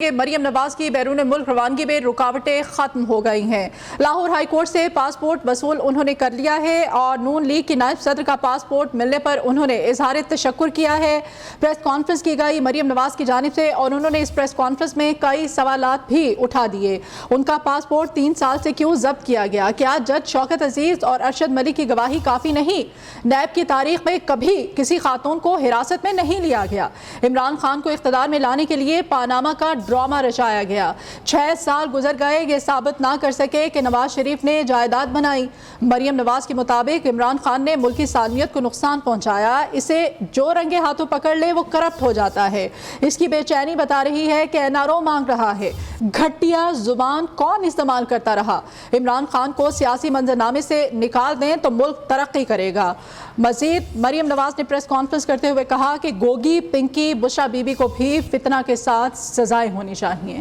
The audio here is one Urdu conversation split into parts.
کہ مریم نواز کی بیرون ملک روانگی میں رکاوٹیں ختم ہو گئی ہیں۔ لاہور ہائی کورٹ سے پاسپورٹ وصول انہوں نے کر لیا ہے اور نون لیگ کی نائب صدر کا پاسپورٹ ملنے پر انہوں نے اظہار تشکر کیا ہے۔ پریس کانفرنس کی گئی مریم نواز کی جانب سے اور انہوں نے اس پریس کانفرنس میں کئی سوالات بھی اٹھا دیے۔ ان کا پاسپورٹ 3 سال سے کیوں ضبط کیا گیا؟ کیا جج شوکت عزیز اور ارشد ملک کی گواہی کافی نہیں؟ نیب کی تاریخ میں کبھی کسی خاتون کو حراست میں نہیں لیا گیا۔ عمران خان کو اقتدار میں لانے کے لیے پاناما کا ڈرامہ رچایا گیا۔ 6 سال گزر گئے، یہ ثابت نہ کر سکے کہ نواز شریف نے جائیداد بنائی۔ مریم نواز کے مطابق عمران خان نے ملکی سالمیت کو نقصان پہنچایا، اسے جو رنگے ہاتھوں پکڑ لے وہ کرپٹ ہو جاتا ہے۔ اس کی بے چینی بتا رہی ہے کہ NRO مانگ رہا ہے۔ گھٹیا زبان کون استعمال کرتا رہا؟ عمران خان کو سیاسی منظرنامے سے نکال دیں تو ملک ترقی کرے گا۔ مزید مریم نواز نے پریس کانفرنس کرتے ہوئے کہا کہ گوگی، پنکی، بشرا بی بی کو بھی فتنہ کے ساتھ سزائیں ہونی چاہیے۔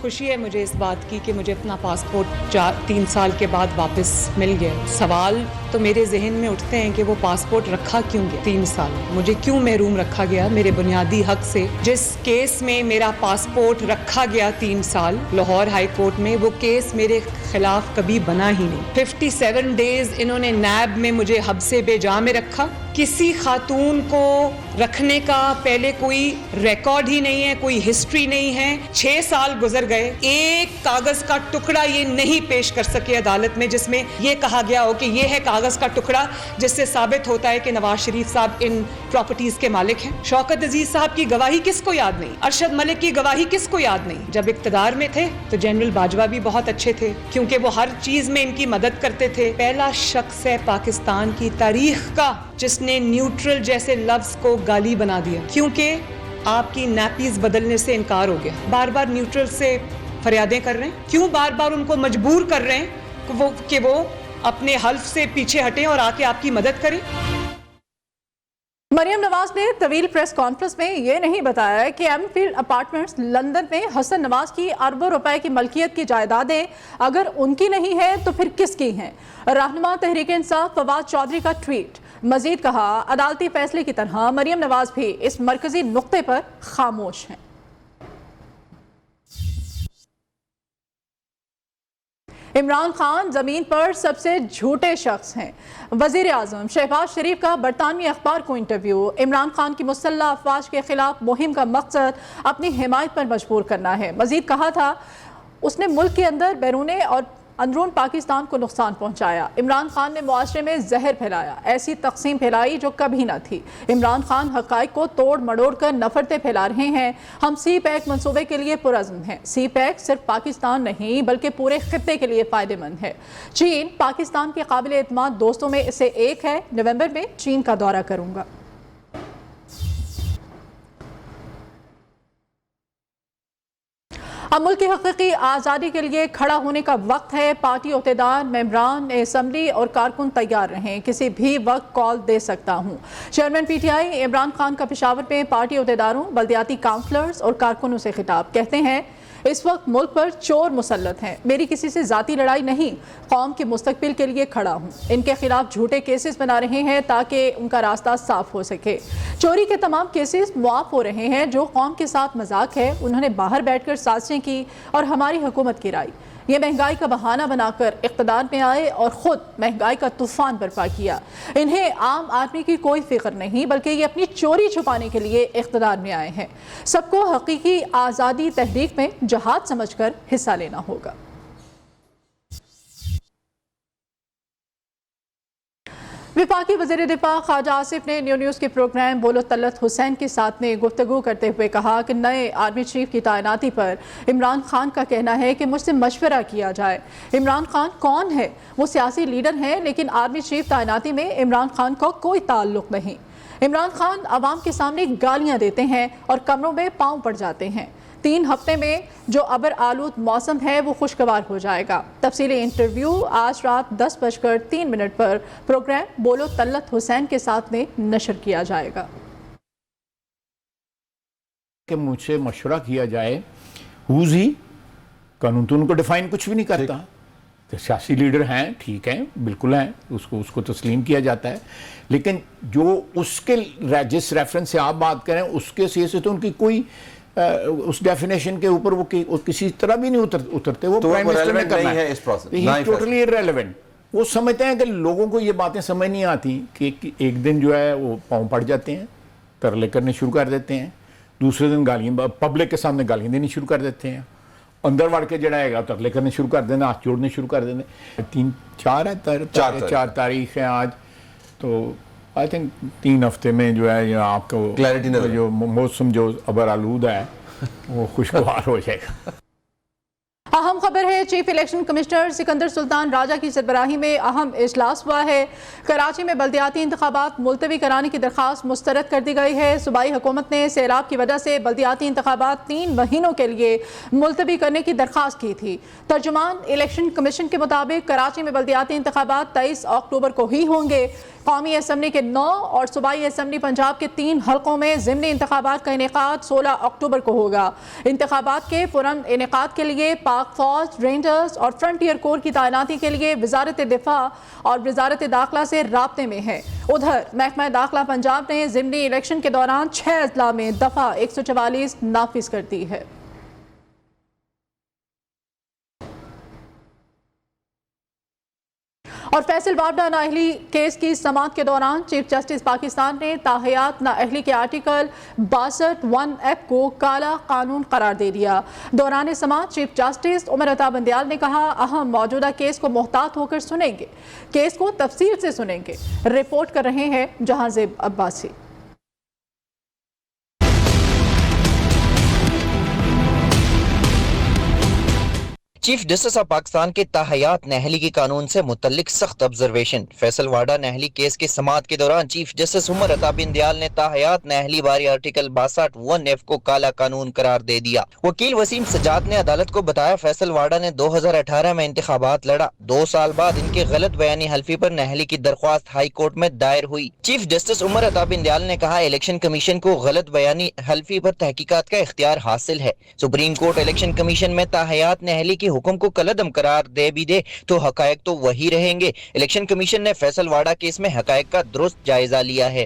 خوشی ہے مجھے اس بات کی کہ مجھے اپنا پاسپورٹ 3 سال کے بعد واپس مل گیا۔ سوال تو میرے ذہن میں اٹھتے ہیں کہ وہ پاسپورٹ رکھا کیوں گیا 3 سال؟ مجھے کیوں محروم رکھا گیا میرے بنیادی حق سے؟ جس کیس میں میرا پاسپورٹ رکھا گیا 3 سال لاہور ہائی کورٹ میں، وہ کیس میرے خلاف کبھی بنا ہی نہیں۔ 57 ڈیز انہوں نے نیب میں مجھے حبس بے جا میں رکھا۔ کسی خاتون کو رکھنے کا پہلے کوئی ریکارڈ ہی نہیں ہے، کوئی ہسٹری نہیں ہے۔ 6 سال گزر گئے، ایک کاغذ کا ٹکڑا یہ نہیں پیش کر سکے عدالت میں جس میں یہ کہا گیا ہو کہ یہ ہے کاغذ کا ٹکڑا جس سے ثابت ہوتا ہے کہ نواز شریف صاحب ان پراپرٹیز کے مالک ہیں۔ شوکت عزیز صاحب کی گواہی کس کو یاد نہیں؟ ارشد ملک کی گواہی کس کو یاد نہیں؟ جب اقتدار میں تھے تو جنرل باجوہ بھی بہت اچھے تھے کیونکہ وہ ہر چیز میں ان کی مدد کرتے تھے۔ پہلا شخص ہے پاکستان کی تاریخ کا جس نے نیوٹرل جیسے لفظ کو گالی بنا دیا کیونکہ آپ کی نیپیز بدلنے سے انکار ہو گیا۔ بار بار نیوٹرل سے فریادیں کر رہے ہیں، کیوں بار بار ان کو مجبور کر رہے ہیں کہ وہ اپنے حلف سے پیچھے ہٹیں اور آ کے آپ کی مدد کریں؟ مریم نواز نے طویل پریس کانفرنس میں یہ نہیں بتایا کہ ایم فیلڈ اپارٹمنٹس لندن میں حسن نواز کی اربوں روپے کی ملکیت کی جائیدادیں اگر ان کی نہیں ہیں تو پھر کس کی ہیں؟ رہنما تحریک انصاف فواد چودھری کا ٹویٹ۔ مزید کہا، عدالتی فیصلے کی طرح مریم نواز بھی اس مرکزی نقطے پر خاموش ہیں۔ عمران خان زمین پر سب سے جھوٹے شخص ہیں۔ وزیر اعظم شہباز شریف کا برطانوی اخبار کو انٹرویو۔ عمران خان کی مسلح افواج کے خلاف مہم کا مقصد اپنی حمایت پر مجبور کرنا ہے۔ مزید کہا تھا، اس نے ملک کے اندر بیرون اور اندرون پاکستان کو نقصان پہنچایا۔ عمران خان نے معاشرے میں زہر پھیلایا، ایسی تقسیم پھیلائی جو کبھی نہ تھی۔ عمران خان حقائق کو توڑ مڑوڑ کر نفرتیں پھیلا رہے ہیں۔ ہم سی پیک منصوبے کے لیے پرعزم ہیں۔ سی پیک صرف پاکستان نہیں بلکہ پورے خطے کے لیے فائدہ مند ہے۔ چین پاکستان کے قابل اعتماد دوستوں میں سے ایک ہے۔ نومبر میں چین کا دورہ کروں گا۔ اب ملک کی حقیقی آزادی کے لیے کھڑا ہونے کا وقت ہے۔ پارٹی عہدیدار، ممبران اسمبلی اور کارکن تیار رہیں، کسی بھی وقت کال دے سکتا ہوں۔ Chairman P T I Imran Khan کا پشاور میں پارٹی عہدیداروں، بلدیاتی کاؤنسلرز اور کارکنوں سے خطاب۔ کہتے ہیں، اس وقت ملک پر چور مسلط ہیں، میری کسی سے ذاتی لڑائی نہیں، قوم کے مستقبل کے لیے کھڑا ہوں۔ ان کے خلاف جھوٹے کیسز بنا رہے ہیں تاکہ ان کا راستہ صاف ہو سکے۔ چوری کے تمام کیسز معاف ہو رہے ہیں۔ جو قوم کے ساتھ مذاق ہے، انہوں نے باہر بیٹھ کر سازشیں کی اور ہماری حکومت گرائی۔ یہ مہنگائی کا بہانہ بنا کر اقتدار میں آئے اور خود مہنگائی کا طوفان برپا کیا۔ انہیں عام آدمی کی کوئی فکر نہیں بلکہ یہ اپنی چوری چھپانے کے لیے اقتدار میں آئے ہیں۔ سب کو حقیقی آزادی تحریک میں جہاد سمجھ کر حصہ لینا ہوگا۔ وفاقی وزیر دفاع خواجہ آصف نے نیوز کے پروگرام بولو طلعت حسین کے ساتھ میں گفتگو کرتے ہوئے کہا کہ نئے آرمی چیف کی تعیناتی پر عمران خان کا کہنا ہے کہ مجھ سے مشورہ کیا جائے۔ عمران خان کون ہے؟ وہ سیاسی لیڈر ہیں لیکن آرمی چیف تعیناتی میں عمران خان کا کوئی تعلق نہیں۔ عمران خان عوام کے سامنے گالیاں دیتے ہیں اور کمروں میں پاؤں پڑ جاتے ہیں۔ 3 ہفتے میں جو ابر آلود موسم ہے وہ خوشگوار ہو جائے گا۔ تفصیلی انٹرویو آج رات 10:03 پر پروگرام بولو طلعت حسین کے ساتھ میں نشر کیا جائے گا۔ کہ مجھ سے مشورہ کیا جائے، ہوز ہی قانون تو ان کو ڈیفائن کچھ بھی نہیں کرتا، سیاسی لیڈر ہیں, ٹھیک ہیں, بالکل ہیں, اس کو تسلیم کیا جاتا ہے, لیکن جو اس کے جس ریفرنس سے آپ بات کریں اس کے سے تو ان کی کوئی اس ڈیفینیشن کے اوپر وہ کسی طرح بھی نہیں اترتے. وہ پرائم منسٹر نے کرنا ہے, ٹوٹلی ارریلیونٹ. وہ سمجھتے ہیں کہ لوگوں کو یہ باتیں سمجھ نہیں آتی کہ ایک دن جو ہے وہ پاؤں پڑ جاتے ہیں, ترلے کرنے شروع کر دیتے ہیں, دوسرے دن گالیاں پبلک کے سامنے گالیاں دینی شروع کر دیتے ہیں, اندر وڑ کے جڑا ہے ترلے کرنے شروع کر دینا, ہاتھ جوڑنے شروع کر دینے. 4 تاریخ ہے آج, تو آئی تھنک 3 ہفتے میں جو ہے آپ کو جو موسم جو ابر آلود ہے وہ خوشگوار ہو جائے گا. اہم خبر ہے, چیف الیکشن کمشنر سکندر سلطان راجہ کی سربراہی میں اہم اجلاس ہوا ہے. کراچی میں بلدیاتی انتخابات ملتوی کرانے کی درخواست مسترد کر دی گئی ہے. صوبائی حکومت نے سیلاب کی وجہ سے بلدیاتی انتخابات 3 مہینوں کے لیے ملتوی کرنے کی درخواست کی تھی. ترجمان الیکشن کمیشن کے مطابق کراچی میں بلدیاتی انتخابات 23 اکتوبر کو ہی ہوں گے. قومی اسمبلی کے 9 اور صوبائی اسمبلی پنجاب کے 3 حلقوں میں ضمنی انتخابات کا انعقاد 16 اکتوبر کو ہوگا. انتخابات کے پرامن انعقاد کے لیے پاک فوج, رینجرز اور فرنٹیئر کور کی تعیناتی کے لیے وزارت دفاع اور وزارت داخلہ سے رابطے میں ہے. ادھر محکمہ داخلہ پنجاب نے ضمنی الیکشن کے دوران 6 اضلاع میں دفعہ 144 نافذ کر دی ہے. اور فیصل وارڈا نااہلی کیس کی سماعت کے دوران چیف جسٹس پاکستان نے تاحیات نااہلی کے آرٹیکل 62(1)F کو کالا قانون قرار دے دیا. دوران سماعت چیف جسٹس عمر عطا بندیال نے کہا, اہم موجودہ کیس کو محتاط ہو کر سنیں گے, کیس کو تفصیل سے سنیں گے. رپورٹ کر رہے ہیں جہاں زیب Abbasi. Chief justice of Pakistan کے تاحیات نااہلی کے قانون سے متعلق سخت آبزرویشن. فیصل وارڈا نااہلی کیس کی سماعت کے دوران چیف جسٹس عمر عطا بندیال نے تاحیات نااہلی باری آرٹیکل 62(1)F کو کالا قانون قرار دے دیا. وکیل وسیم سجاد نے عدالت کو بتایا, فیصل وارڈا نے 2018 میں انتخابات لڑا. 2 سال بعد ان کے غلط بیانی حلفی پر نااہلی کی درخواست ہائی کورٹ میں دائر ہوئی. چیف جسٹس عمر عطا بندیال نے کہا, الیکشن کمیشن کو غلط بیانی حلفی پر تحقیقات کا اختیار حاصل ہے. سپریم کورٹ الیکشن کمیشن میں تاحیات نااہلی کے حکم کو کالعدم قرار دے بھی دے تو حقائق تو وہی رہیں گے. الیکشن کمیشن نے فیصل وارڈا کیس میں حقائق کا درست جائزہ لیا ہے.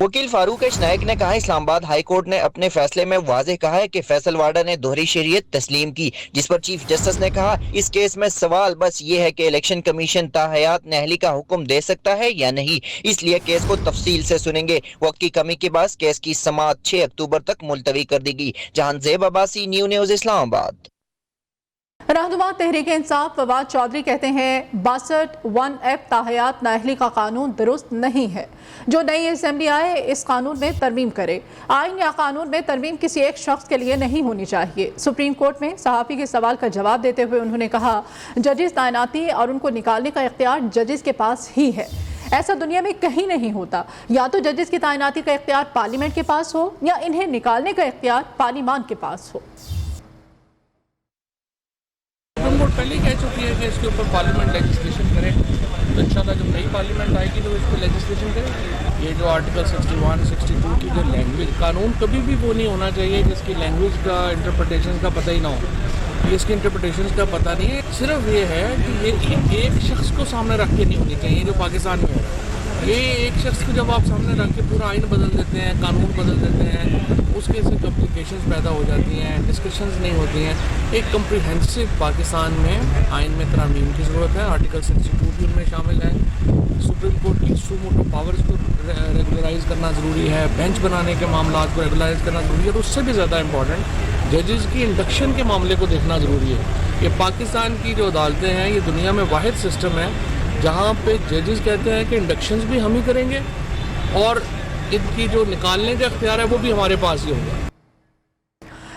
وکیل فاروق ایچ نائک نے کہا, اسلام آباد ہائی کورٹ نے اپنے فیصلے میں واضح کہا ہے کہ فیصل وارڈا نے دوہری شریعت تسلیم کی, جس پر چیف جسٹس نے کہا, اس کیس میں سوال بس یہ ہے کہ الیکشن کمیشن تاحیات نااہلی کا حکم دے سکتا ہے یا نہیں, اس لیے کیس کو تفصیل سے سنیں گے. وقت کی کمی کے باعث کیس کی سماعت 6 اکتوبر تک ملتوی کر دی گئی. جہان زیب عباسی, نیوز اسلام آباد. رہنما تحریک انصاف فواد چودھری کہتے ہیں 62(1)F تاحیات نااہلی کا قانون درست نہیں ہے. جو نئی اسمبلی آئے اس قانون میں ترمیم کرے. آئین یا قانون میں ترمیم کسی ایک شخص کے لیے نہیں ہونی چاہیے. سپریم کورٹ میں صحافی کے سوال کا جواب دیتے ہوئے انہوں نے کہا, ججز تعیناتی اور ان کو نکالنے کا اختیار ججز کے پاس ہی ہے. ایسا دنیا میں کہیں نہیں ہوتا. یا تو ججز کی تعیناتی کا اختیار پارلیمنٹ کے پاس ہو یا انہیں نکالنے کا اختیار پارلیمان کے پاس ہو. سپریم کورٹ پہلے ہی کہہ چکی ہے کہ اس کے اوپر پارلیمنٹ لیجسلیشن کرے, تو انشاءاللہ جب نئی پارلیمنٹ آئے گی تو اس پہ لیجسلیشن کرے. یہ جو آرٹیکل 61, 62 کی جو لینگویج, قانون کبھی بھی وہ نہیں ہونا چاہیے جس کی لینگویج کا انٹرپریٹیشن کا پتہ ہی نہ ہو. یہ اس کی انٹرپریٹیشن کا پتہ نہیں ہے. صرف یہ ہے کہ یہ ایک شخص کو سامنے رکھ کے نہیں ہونی چاہیے جو پاکستان میں ہو رہا ہے. یہ ایک شخص کو جب آپ سامنے رکھ کے پورا آئین بدل دیتے ہیں, قانون بدل دیتے ہیں, اس کے سے کمپلیکیشنز پیدا ہو جاتی ہیں, ڈسکشنز نہیں ہوتی ہیں. ایک کمپریہنسو پاکستان میں آئین میں ترامیم کی ضرورت ہے. آرٹیکل 62 بھی ان میں شامل ہے. سپریم کورٹ کی سو موٹو پاورز کو ریگولرائز کرنا ضروری ہے. بینچ بنانے کے معاملات کو ریگولرائز کرنا ضروری ہے. تو اس سے بھی زیادہ امپورٹنٹ ججز کی انڈکشن کے معاملے کو دیکھنا ضروری ہے. یہ پاکستان کی جو عدالتیں ہیں یہ دنیا میں واحد سسٹم ہے جہاں پہ ججز کہتے ہیں کہ انڈکشنز بھی ہم ہی کریں گے اور ان کی جو نکالنے کا اختیار ہے وہ بھی ہمارے پاس ہی ہوگا.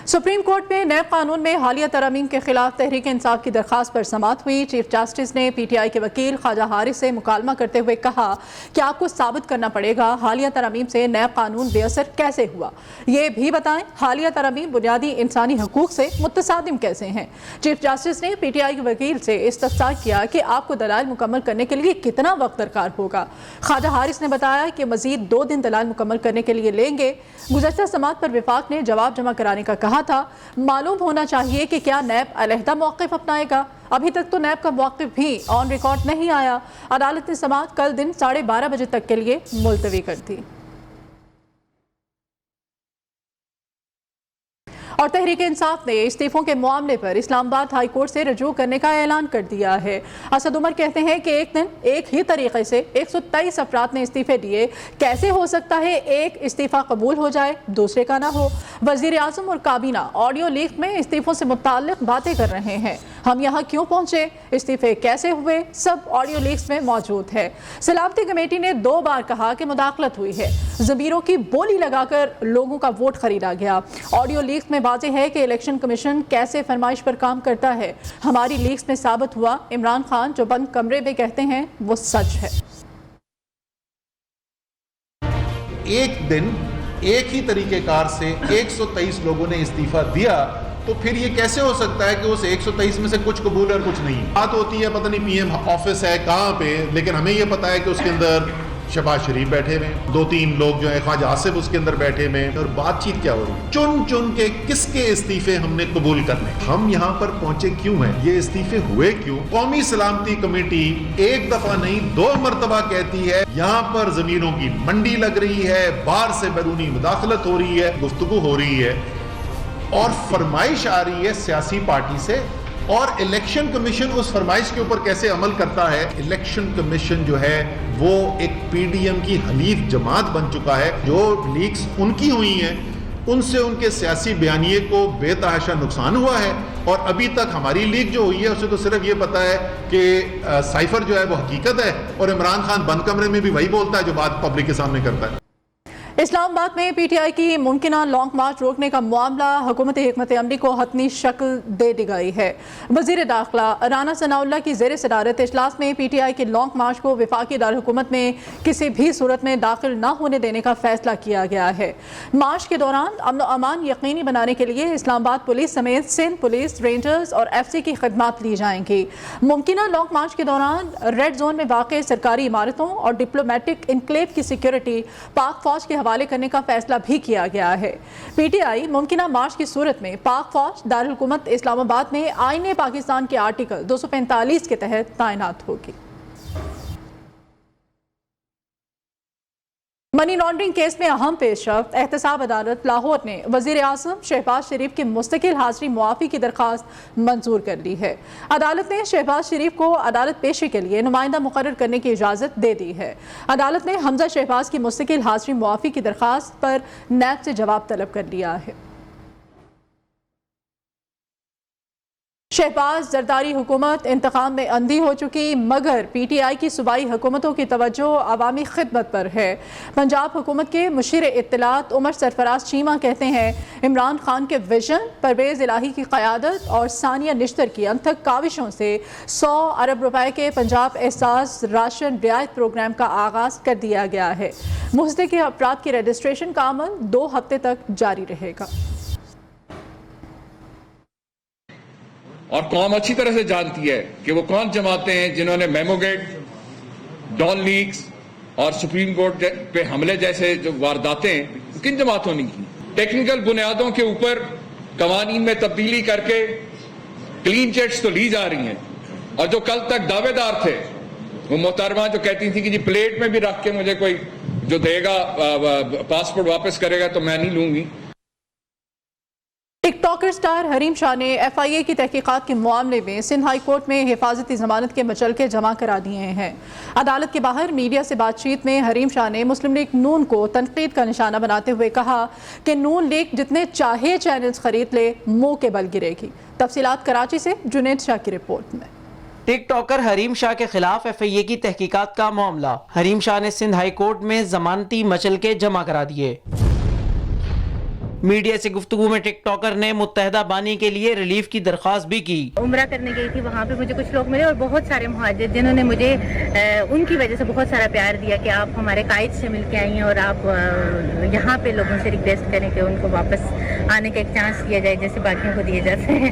سپریم کورٹ میں نئے قانون میں حالیہ ترامیم کے خلاف تحریک انصاف کی درخواست پر سماعت ہوئی. چیف جسٹس نے پی ٹی آئی کے وکیل خواجہ حارث سے مکالمہ کرتے ہوئے کہا کہ آپ کو ثابت کرنا پڑے گا حالیہ ترامیم سے نیا قانون بے اثر کیسے ہوا. یہ بھی بتائیں حالیہ ترامیم بنیادی انسانی حقوق سے متصادم کیسے ہیں. چیف جسٹس نے پی ٹی آئی کے وکیل سے استفسار کیا کہ آپ کو دلائل مکمل کرنے کے لیے کتنا وقت درکار ہوگا. خواجہ حارث نے بتایا کہ مزید 2 دن دلائل مکمل کرنے کے لیے لیں گے. گزشتہ سماعت پر وفاق نے جواب جمع کرانے کا کہا تھا معلوم ہونا چاہیے کہ کیا نیب علیحدہ موقف اپنائے گا. ابھی تک تو نیب کا موقف بھی آن ریکارڈ نہیں آیا. عدالت نے سماعت کل دن 12:30 بجے تک کے لیے ملتوی کر دی. اور تحریک انصاف نے استعفوں کے معاملے پر اسلام آباد ہائی کورٹ سے رجوع کرنے کا اعلان کر دیا ہے. اسد عمر کہتے ہیں کہ ایک دن ایک ہی طریقے سے 123 افراد نے استعفے دیے. کیسے ہو سکتا ہے ایک استعفیٰ قبول ہو جائے دوسرے کا نہ ہو؟ وزیر اعظم اور کابینہ آڈیو لیک میں استعفوں سے متعلق باتیں کر رہے ہیں. ہم یہاں کیوں پہنچے، استعفے کیسے ہوئے، سب آڈیو لیکس میں موجود ہے. سلامتی کمیٹی نے 2 بار کہا کہ مداخلت ہوئی ہے. ضمیروں کی بولی لگا کر لوگوں کا ووٹ خریدا گیا. آڈیو لیکس میں واضح ہے کہ الیکشن کمیشن کیسے فرمائش پر کام کرتا ہے. ہماری لیکس میں ثابت ہوا عمران خان جو بند کمرے میں کہتے ہیں وہ سچ ہے. ایک دن ایک ہی طریقہ کار سے 123 لوگوں نے استعفیٰ دیا، تو پھر یہ کیسے ہو سکتا ہے کہ اس 123 میں سے کچھ قبول اور کچھ نہیں؟ بات ہوتی ہے پتہ نہیں پی ایم آفس ہے کہاں پہ، لیکن ہمیں یہ پتا ہے کہ اس کے اندر شہباز شریف بیٹھے ہوئے، 2-3 لوگ جو ہیں خواجہ آصف اس کے اندر بیٹھے ہوئے، اور بات چیت کیا ہو رہی ہے؟ چن چن کے کس کے استعفے ہم نے قبول کرنے. ہم یہاں پر پہنچے کیوں ہیں، یہ استعفے ہوئے کیوں؟ قومی سلامتی کمیٹی ایک دفعہ نہیں 2 مرتبہ کہتی ہے یہاں پر زمینوں کی منڈی لگ رہی ہے، باہر سے بیرونی مداخلت ہو رہی ہے، گفتگو ہو رہی ہے، اور فرمائش آ رہی ہے سیاسی پارٹی سے، اور الیکشن کمیشن اس فرمائش کے اوپر کیسے عمل کرتا ہے؟ الیکشن کمیشن جو ہے وہ ایک پی ڈی ایم کی حلیف جماعت بن چکا ہے. جو لیکس ان کی ہوئی ہیں ان سے ان کے سیاسی بیانیے کو بے تحاشا نقصان ہوا ہے، اور ابھی تک ہماری لیک جو ہوئی ہے اسے تو صرف یہ پتا ہے کہ سائفر جو ہے وہ حقیقت ہے، اور عمران خان بند کمرے میں بھی وہی بولتا ہے جو بات پبلک کے سامنے کرتا ہے. اسلام آباد میں پی ٹی آئی کی ممکنہ لانگ مارچ روکنے کا معاملہ حکومت حکمت عملی کو حتمی شکل دے دی گئی ہے. وزیر داخلہ رانا ثناء اللہ کی زیر صدارت اجلاس میں پی ٹی آئی کی لانگ مارچ کو وفاقی دارالحکومت میں کسی بھی صورت میں داخل نہ ہونے دینے کا فیصلہ کیا گیا ہے. مارچ کے دوران امن و امان یقینی بنانے کے لیے اسلام آباد پولیس سمیت سندھ پولیس، رینجرز اور ایف سی کی خدمات لی جائیں گی. ممکنہ لانگ مارچ کے دوران ریڈ زون میں واقع سرکاری عمارتوں اور ڈپلومیٹک انکلیو کی سیکیورٹی پاک فوج کے حوالے کرنے کا فیصلہ بھی کیا گیا ہے. پی ٹی آئی ممکنہ مارچ کی صورت میں پاک فوج دارالحکومت اسلام آباد میں آئین پاکستان کے آرٹیکل 245 کے تحت تعینات ہوگی. منی لانڈرنگ کیس میں اہم پیش رفت. احتساب عدالت لاہور نے وزیر اعظم شہباز شریف کی مستقل حاضری معافی کی درخواست منظور کر لی ہے. عدالت نے شہباز شریف کو عدالت پیشی کے لیے نمائندہ مقرر کرنے کی اجازت دے دی ہے. عدالت نے حمزہ شہباز کی مستقل حاضری معافی کی درخواست پر نیب سے جواب طلب کر لیا ہے. شہباز زرداری حکومت انتقام میں اندھی ہو چکی، مگر پی ٹی آئی کی صوبائی حکومتوں کی توجہ عوامی خدمت پر ہے. پنجاب حکومت کے مشیر اطلاعات عمر سرفراز چیمہ کہتے ہیں عمران خان کے ویژن، پرویز الہی کی قیادت اور ثانیہ نشتر کی انتھک کاوشوں سے 100 ارب روپے کے پنجاب احساس راشن رعایت پروگرام کا آغاز کر دیا گیا ہے. مستحق افراد کی رجسٹریشن کا عمل 2 ہفتے تک جاری رہے گا. اور قوم اچھی طرح سے جانتی ہے کہ وہ کون جماعتیں ہیں جنہوں نے میمو گیٹ، ڈان لیکس اور سپریم کورٹ پہ حملے جیسے جو وارداتیں کن جماعتوں نے کی. ٹیکنیکل بنیادوں کے اوپر قوانین میں تبدیلی کر کے کلین چٹس تو لی جا رہی ہیں، اور جو کل تک دعوے دار تھے وہ محترمہ جو کہتی تھی کہ جی پلیٹ میں بھی رکھ کے مجھے کوئی جو دے گا پاسپورٹ واپس کرے گا تو میں نہیں لوں گی. ٹک ٹاکر سٹار حریم شاہ نے ایف آئی اے کی تحقیقات کے معاملے میں سندھ ہائی کورٹ میں حفاظتی ضمانت کے مچلکے جمع کرا دیے ہیں. عدالت کے باہر میڈیا سے بات چیت میں حریم شاہ نے مسلم لیگ نون کو تنقید کا نشانہ بناتے ہوئے کہا کہ نون لیگ جتنے چاہے چینلز خرید لے منہ کے بل گرے گی. تفصیلات کراچی سے جنید شاہ کی رپورٹ میں. ٹک ٹاکر حریم شاہ کے خلاف ایف آئی اے کی تحقیقات کا معاملہ. حریم شاہ نے سندھ ہائی کورٹ میں ضمانتی مچلکے جمع کرا دیے. میڈیا سے گفتگو میں ٹک ٹاکر نے متحدہ بانی کے لیے ریلیف کی درخواست بھی کی. عمرہ کرنے گئی تھی، وہاں پہ مجھے کچھ لوگ ملے اور بہت سارے مہاجر جنہوں نے مجھے ان کی وجہ سے بہت سارا پیار دیا کہ آپ ہمارے قائد سے مل کے آئی ہیں اور آپ یہاں پہ لوگوں سے ریکویسٹ کریں کہ ان کو واپس آنے کا ایک چانس دیا جائے جیسے باقیوں کو دیے جاتے ہیں.